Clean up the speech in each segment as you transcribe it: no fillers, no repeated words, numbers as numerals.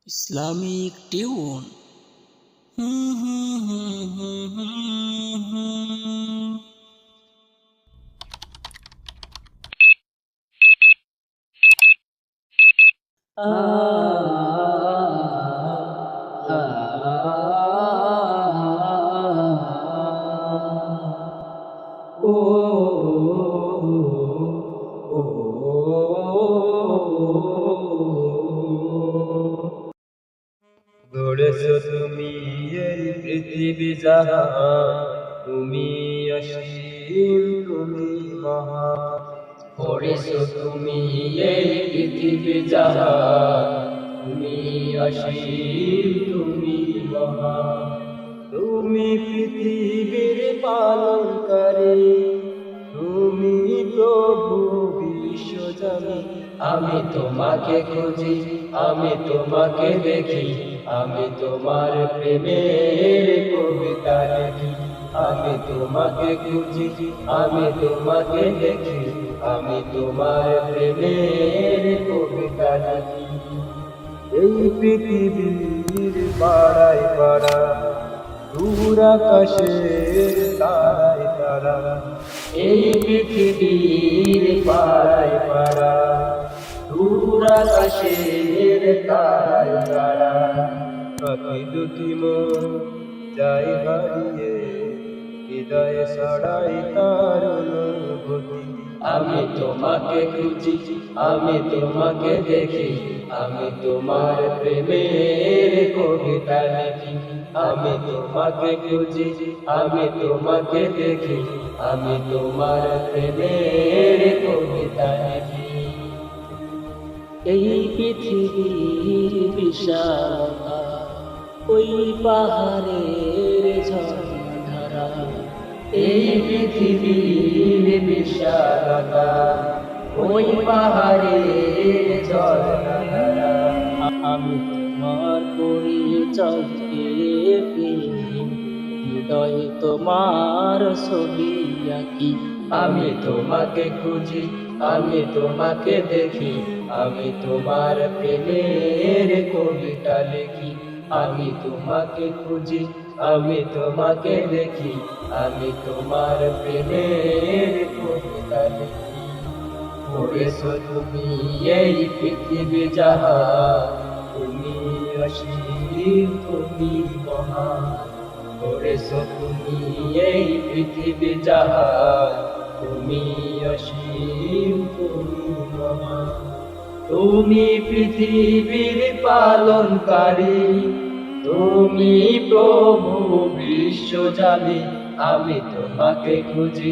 Islamic tune. গড়েছো তুমি এই পৃথিবী জাহান, তুমি অসীম তুমি মহান। গড়েছো তুমি এই পৃথিবী জাহান, তুমি অসীম তুমি মহান। তুমি পৃথিবীর পালনকারী, তুমি প্রভু বিশ্বজানি। আমি তোমাকে খুঁজি, আমি তোমাকে দেখি, আমি তোমার প্রেমের কবিতা লিখি। আমি তোমাকে খুঁজি, আমি তোমাকে দেখি, আমি তোমার প্রেমের কবিতা লিখি। এই পৃথিবীর পাড়ায় পাড়া, দূর আকাশের তারায় তারা। এই পৃথিবীর পাড়ায় পাড়া, দূর আকাশের তারায় তারা। পাখি দুটি মন যায় হারিয়ে, হৃদয়ে ছড়াই তার অনুভূতি। আমি তোমাকে খুঁজি, আমি তোমাকে দেখি, আমি তোমার প্রেমের কবিতা লিখি। আমি তোমাকে খুঁজি, আমি তোমাকে দেখি, আমি তোমার প্রেমের কবিতা লিখি। এই পৃথিবীর বিশালতা, ওই পাহাড়ের ঝর্ণাধারা। এই পৃথিবীর বিশালতা, ওই পাহাড়ের ঝর্ণাধারা। আমি তোমার পরিচয় পেয়ে, হৃদয়ে তোমার ছবি আঁকি। আমি তোমাকে খুঁজি, আমি তোমাকে দেখি, আমি তোমার প্রেমের কবিতা লিখি। আমি তোমাকে খুঁজি, আমি তোমাকে দেখি, আমি তোমার প্রেমের কবিতা লিখি। গড়েছো তুমি এই পৃথিবী জাহান, তুমি অসীম তুমি মহান। গড়েছো তুমি এই পৃথিবী জাহান, তুমি অসীম তুমি মহান। তুমি পৃথিবীর পালনকারী, তুমি প্রভু বিশ্বজানি। আমি তোমাকে খুঁজি,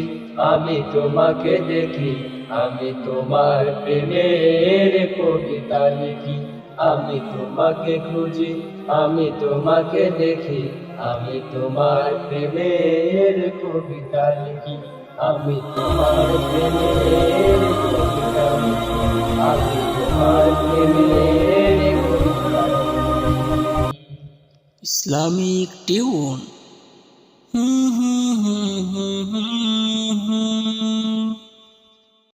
আমি তোমাকে দেখি, আমি তোমার প্রেমের কবিতা লিখি। আমি তোমাকে খুঁজি, আমি তোমাকে দেখি, আমি তোমার প্রেমের কবিতা লিখি। আমি তোমার প্রেমের কবিতা লিখি, আমি তোমার প্রেমের কবিতা লিখি। Islamic tune.